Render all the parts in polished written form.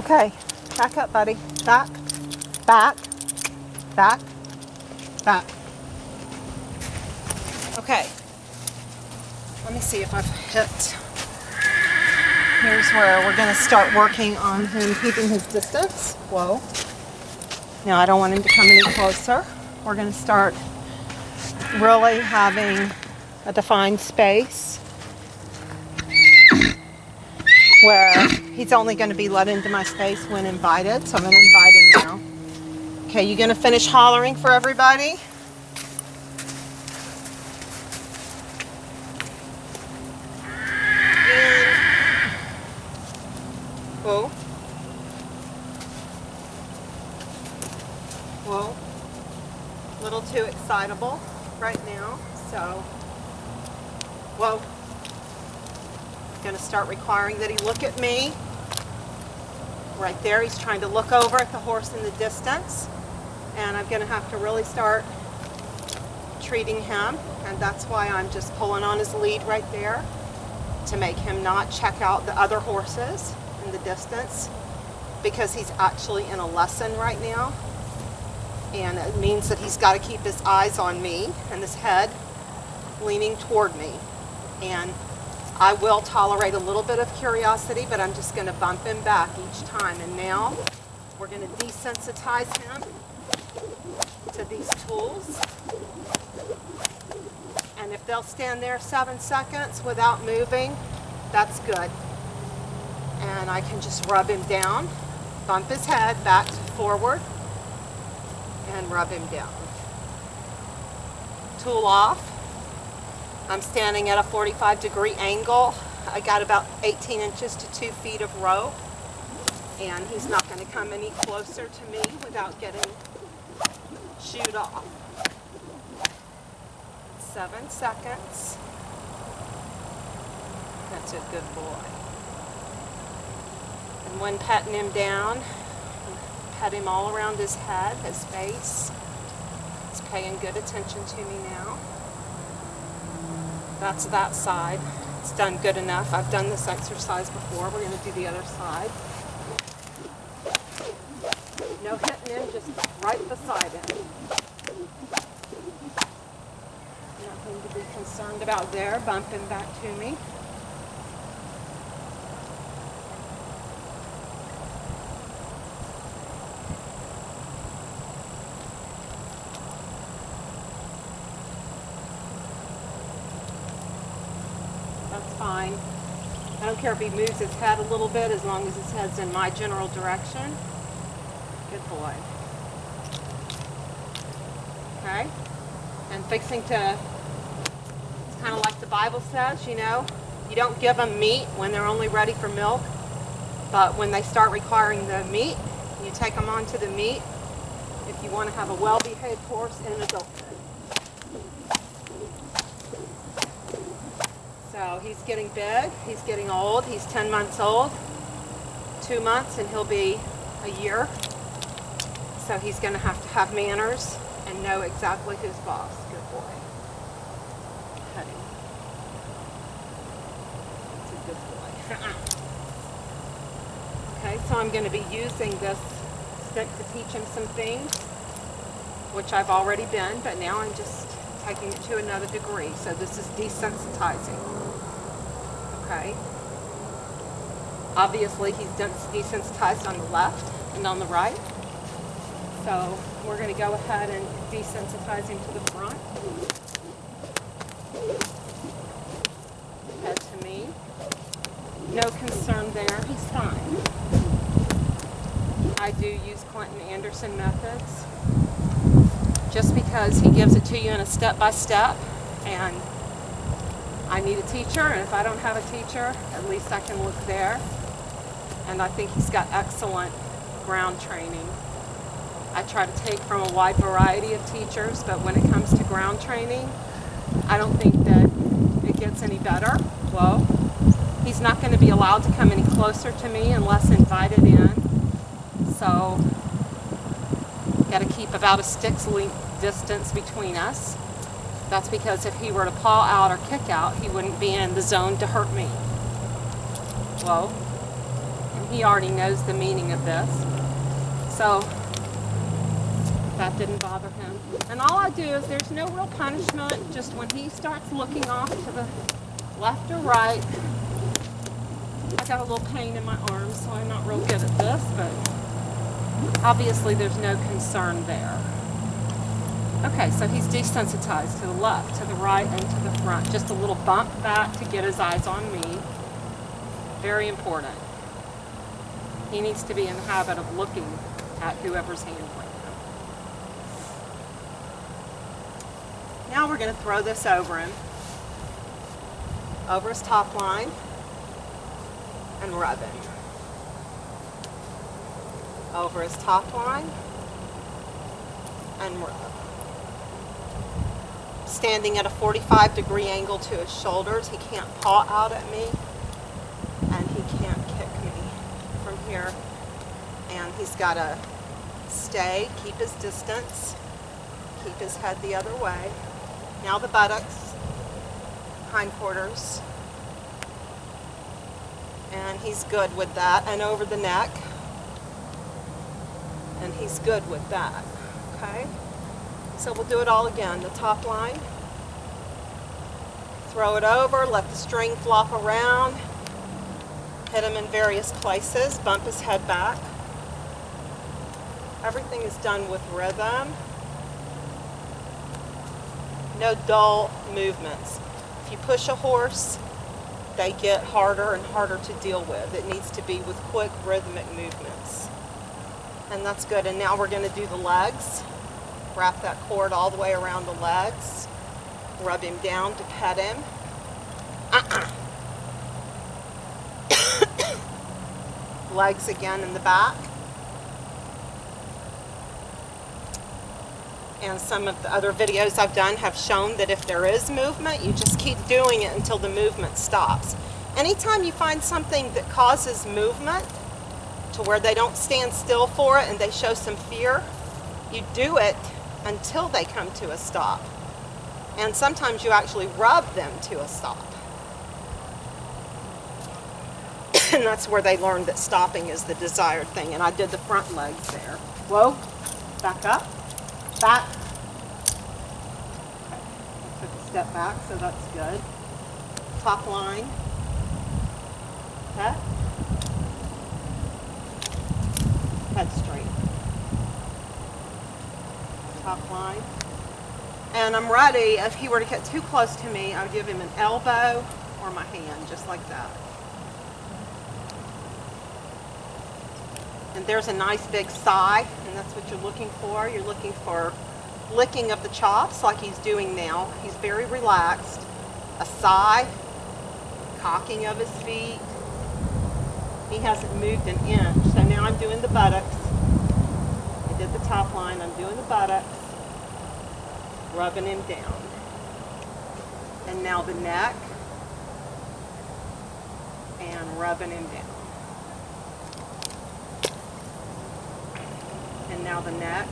Okay, back up, buddy. Back, back, back, back. Okay, let me see if I've hit. Here's where we're going to start working on him keeping his distance. Whoa. Now I don't want him to come any closer. We're going to start really having a defined space where he's only going to be let into my space when invited. So I'm going to invite him now. Okay, you going to finish hollering for everybody? Whoa. Whoa. A little too excitable right now. So, whoa. Going to start requiring that he look at me. Right there, he's trying to look over at the horse in the distance. And I'm going to have to really start treating him. And that's why I'm just pulling on his lead right there to make him not check out the other horses in the distance, because he's actually in a lesson right now. And it means that he's got to keep his eyes on me and his head leaning toward me. And I will tolerate a little bit of curiosity, but I'm just going to bump him back each time. And now we're going to desensitize him to these tools. And if they'll stand there 7 seconds without moving, that's good. And I can just rub him down, bump his head back to forward, and rub him down. Tool off. I'm standing at a 45-degree angle. I got about 18 inches to 2 feet of rope, and he's not going to come any closer to me without getting shooed off. 7 seconds. That's a good boy. And when petting him down, pet him all around his head, his face. He's paying good attention to me now. That's that side. It's done good enough. I've done this exercise before. We're going to do the other side. No hitting him, just right beside him. Nothing to be concerned about there. Bump him back to me. That's fine. I don't care if he moves his head a little bit, as long as his head's in my general direction. Good boy. Okay? And fixing to, it's kind of like the Bible says, you know, you don't give them meat when they're only ready for milk, but when they start requiring the meat, you take them on to the meat if you want to have a well-behaved horse in adulthood. So he's getting big, he's getting old, he's 10 months old, 2 months, and he'll be a year. So he's going to have manners and know exactly who's boss. Good boy. Honey. That's a good boy. Okay, so I'm going to be using this stick to teach him some things, which I've already been, but now I'm just taking it to another degree. So this is desensitizing. Okay. Obviously he's desensitized on the left and on the right. So we're going to go ahead and desensitize him to the front. Head to me. No concern there. He's fine. I do use Clinton Anderson methods just because he gives it to you in a step-by-step, and I need a teacher, and if I don't have a teacher, at least I can look there. And I think he's got excellent ground training. I try to take from a wide variety of teachers, but when it comes to ground training, I don't think that it gets any better. Whoa. He's not going to be allowed to come any closer to me unless invited in. So, got to keep about a stick's length distance between us. That's because if he were to paw out or kick out, he wouldn't be in the zone to hurt me. Whoa. And he already knows the meaning of this. So that didn't bother him. And all I do is there's no real punishment, just when he starts looking off to the left or right. I got a little pain in my arm, so I'm not real good at this, but obviously there's no concern there. Okay, so he's desensitized to the left, to the right, and to the front. Just a little bump back to get his eyes on me. Very important. He needs to be in the habit of looking at whoever's handling him. Now we're going to throw this over him, over his top line, and rub him. Over his top line, and rub. Standing at a 45-degree angle to his shoulders. He can't paw out at me, and he can't kick me from here. And he's got to stay, keep his distance, keep his head the other way. Now the buttocks, hindquarters, and he's good with that. And over the neck, and he's good with that. Okay? So we'll do it all again. The top line, throw it over, let the string flop around, hit him in various places, bump his head back. Everything is done with rhythm. No dull movements. If you push a horse, they get harder and harder to deal with. It needs to be with quick rhythmic movements. And that's good. And now we're going to do the legs. Wrap that cord all the way around the legs. Rub him down to pet him. Legs again in the back. And some of the other videos I've done have shown that if there is movement, you just keep doing it until the movement stops. Anytime you find something that causes movement to where they don't stand still for it and they show some fear, you do it until they come to a stop. And sometimes you actually rub them to a stop. And that's where they learned that stopping is the desired thing. And I did the front legs there. Whoa, back up, back. Okay, I took a step back, so that's good. Top line, head, head straight. Top line. And I'm ready, if he were to get too close to me, I would give him an elbow or my hand, just like that. And there's a nice big sigh, and that's what you're looking for. You're looking for licking of the chops like he's doing now. He's very relaxed. A sigh, cocking of his feet. He hasn't moved an inch. So now I'm doing the buttocks. I did the top line, I'm doing the buttocks. Rubbing him down. And now the neck. And rubbing him down. And now the neck.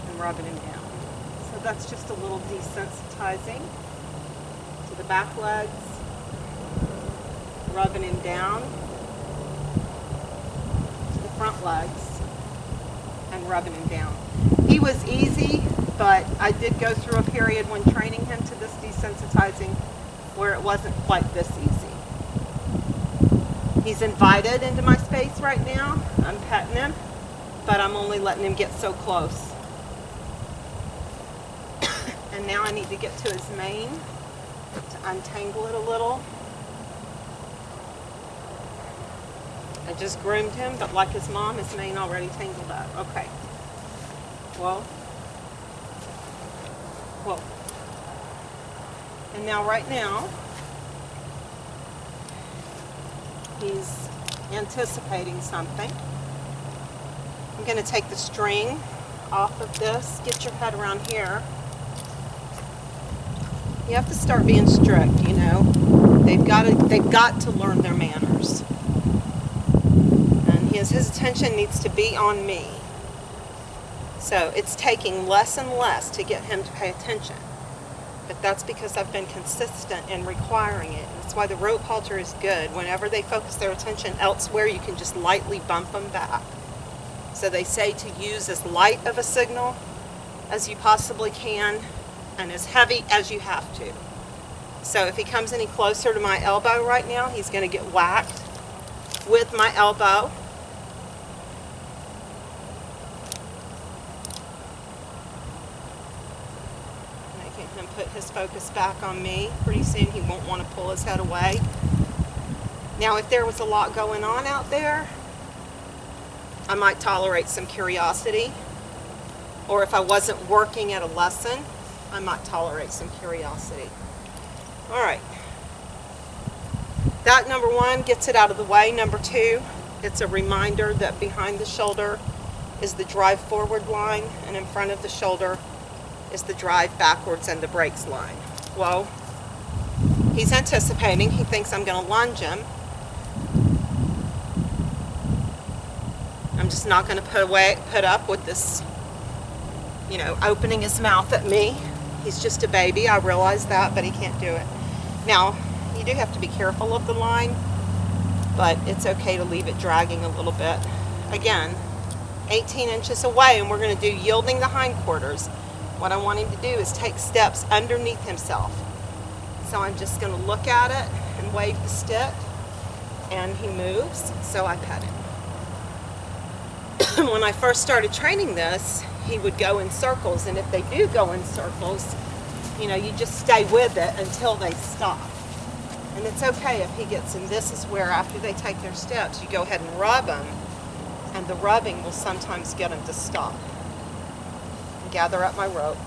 And rubbing him down. So that's just a little desensitizing to the back legs. Rubbing him down to the front legs. And rubbing him down. He was easy, but I did go through a period when training him to this desensitizing where it wasn't quite this easy. He's invited into my space right now. I'm petting him, but I'm only letting him get so close. And now I need to get to his mane to untangle it a little. I just groomed him, but like his mom, his mane already tangled up. Okay. Whoa. Whoa. And now, right now, he's anticipating something. I'm going to take the string off of this. Get your head around here. You have to start being strict, you know. They've got to learn their manners. And his attention needs to be on me. So it's taking less and less to get him to pay attention. But that's because I've been consistent in requiring it. That's why the rope halter is good. Whenever they focus their attention elsewhere, you can just lightly bump them back. So they say to use as light of a signal as you possibly can and as heavy as you have to. So if he comes any closer to my elbow right now, he's going to get whacked with my elbow. Making him put his focus back on me. Pretty soon he won't want to pull his head away. Now if there was a lot going on out there, I might tolerate some curiosity. Or if I wasn't working at a lesson, I might tolerate some curiosity. All right. That, number one, gets it out of the way. Number two, it's a reminder that behind the shoulder is the drive forward line, and in front of the shoulder is the drive backwards and the brakes line. Well, he's anticipating. He thinks I'm going to lunge him. I'm just not going to put up with this, opening his mouth at me. He's just a baby. I realize that, but he can't do it. Now, you do have to be careful of the line, but it's okay to leave it dragging a little bit. Again, 18 inches away, and we're going to do yielding the hindquarters. What I want him to do is take steps underneath himself. So I'm just going to look at it and wave the stick, and he moves, so I pet him. When I first started training this, he would go in circles, and if they do go in circles, you just stay with it until they stop. And it's okay if he gets in. This is where after they take their steps, you go ahead and rub them, and the rubbing will sometimes get them to stop. Gather up my rope.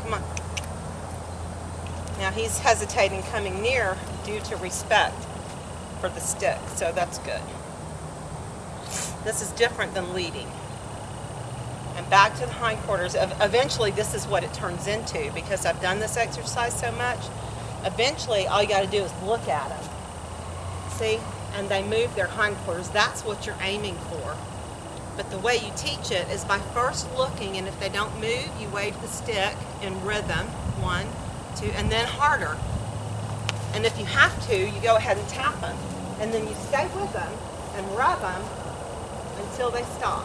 Come on. Now he's hesitating coming near due to respect for the stick, so that's good. This is different than leading. And back to the hindquarters. Eventually this is what it turns into, because I've done this exercise so much. Eventually all you got to do is look at them. See? And they move their hindquarters. That's what you're aiming for. But the way you teach it is by first looking, and if they don't move, you wave the stick in rhythm. 1, 2, and then harder. And if you have to, you go ahead and tap them. And then you stay with them and rub them until they stop.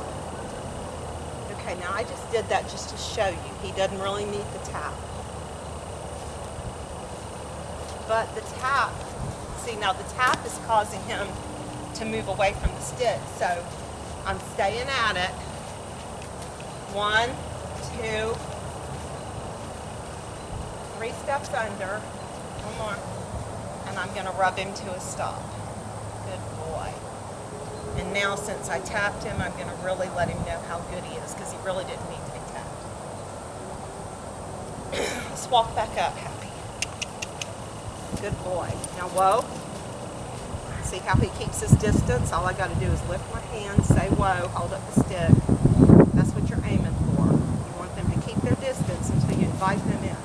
Okay, now I just did that just to show you. He doesn't really need the tap. But the tap, see now the tap is causing him to move away from the stick. So I'm staying at it. 1, 2, 3 steps under. One more. And I'm going to rub him to a stop. Good boy. And now since I tapped him, I'm going to really let him know how good he is, because he really didn't need to be tapped. Let's walk back up, Happy. Good boy. Now, whoa. See how he keeps his distance? All I got to do is lift my hand, say whoa, hold up the stick. That's what you're aiming for. You want them to keep their distance until you invite them in.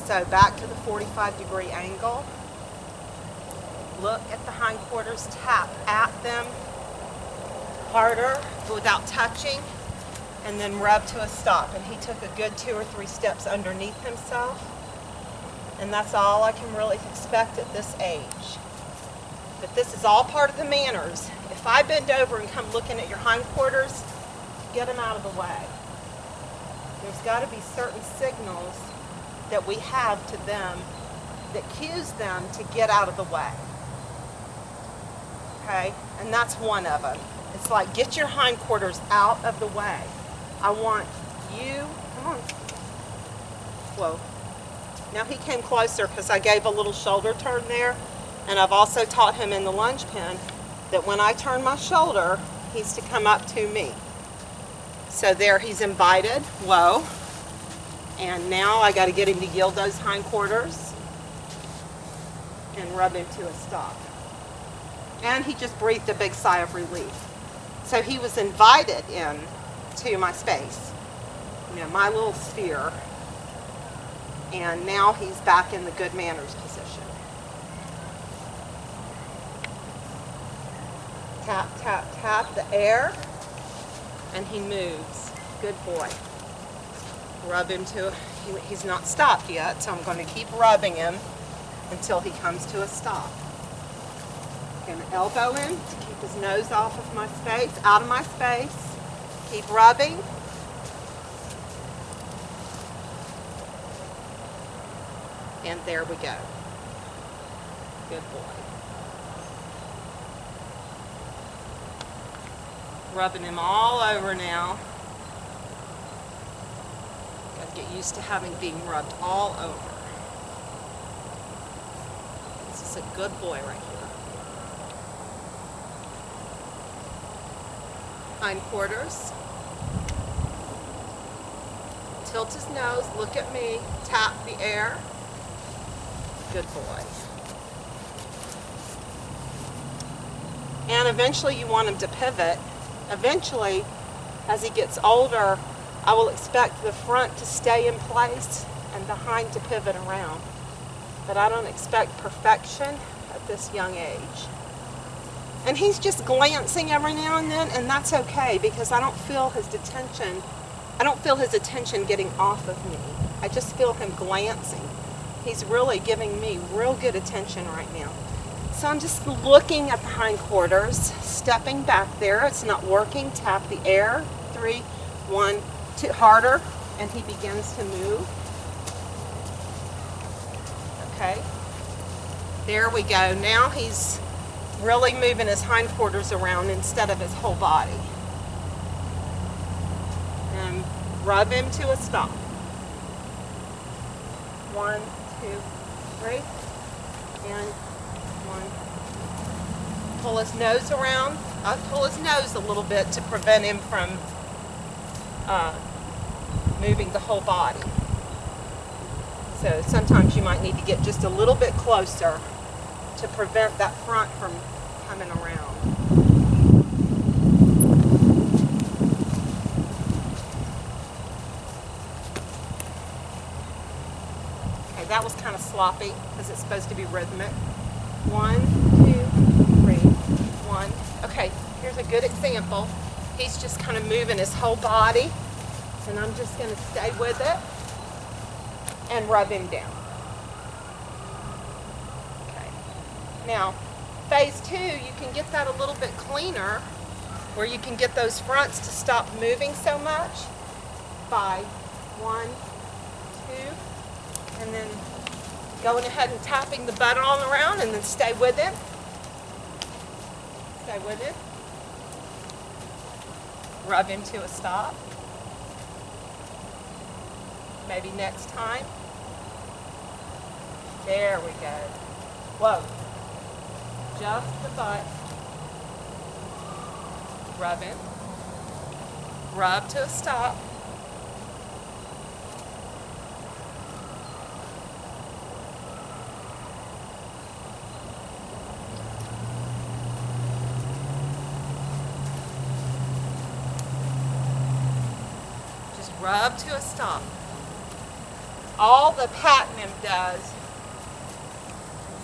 So back to the 45-degree angle. Look at the hindquarters, tap at them harder without touching, and then rub to a stop. And he took a good 2 or 3 steps underneath himself. And that's all I can really expect at this age. But this is all part of the manners. If I bend over and come looking at your hindquarters, get them out of the way. There's got to be certain signals that we have to them that cues them to get out of the way. Okay? And that's one of them. It's like, get your hindquarters out of the way. I want you, come on. Whoa. Now he came closer because I gave a little shoulder turn there. And I've also taught him in the lunge pen that when I turn my shoulder, he's to come up to me. So there he's invited. Whoa. And now I got to get him to yield those hindquarters and rub him to a stop. And he just breathed a big sigh of relief. So he was invited in to my space, my little sphere. And now he's back in the good manners position. Tap, tap, tap the air, and he moves. Good boy. Rub him to, he's not stopped yet, so I'm going to keep rubbing him until he comes to a stop. I'm going to elbow him to keep his nose off of my space, out of my space. Keep rubbing. And there we go. Good boy. Rubbing him all over now. Got to get used to being rubbed all over. This is a good boy right here. Hindquarters. Tilt his nose, look at me, tap the air. Good boy. And eventually you want him to pivot. Eventually, as he gets older, I will expect the front to stay in place and the hind to pivot around. But I don't expect perfection at this young age. And he's just glancing every now and then, and that's okay because I don't feel his attention getting off of me. I just feel him glancing. He's really giving me real good attention right now. So I'm just looking at the hindquarters, stepping back there. It's not working. Tap the air. 3, 1, 2. Harder, and he begins to move. Okay. There we go. Now he's really moving his hindquarters around instead of his whole body. And rub him to a stop. 1, 2, 3, and 1. Pull his nose around. Pull his nose a little bit to prevent him from moving the whole body. So sometimes you might need to get just a little bit closer to prevent that front from coming around. Okay, that was kind of sloppy because it's supposed to be rhythmic. 1, 2, 3, 1. Okay, here's a good example. He's just kind of moving his whole body, and I'm just going to stay with it and rub him down. Okay. Now, phase 2, you can get that a little bit cleaner, where you can get those fronts to stop moving so much by 1, 2, and then going ahead and tapping the butt all around, and then stay with him. Stay with him. Rub him to a stop. Maybe next time. There we go. Whoa. Just the butt. Rub him. Rub to a stop. Just rub to a stop. All the patting him does.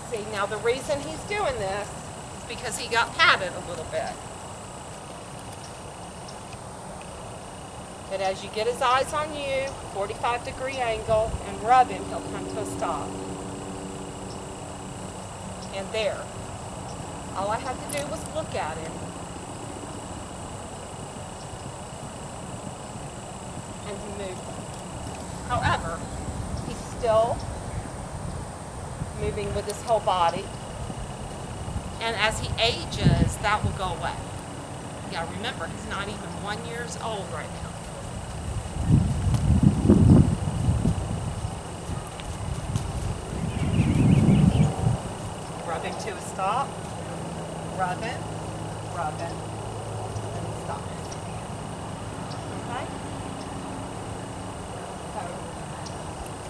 See, now the reason he's doing this is because he got patted a little bit. But as you get his eyes on you, 45-degree angle, and rub him, he'll come to a stop. And there. All I had to do was look at him. And he moved. However, he's still moving with his whole body. And as he ages, that will go away. You gotta remember, he's not even 1 year old right now. Rub him to a stop. Rub him. Rub him.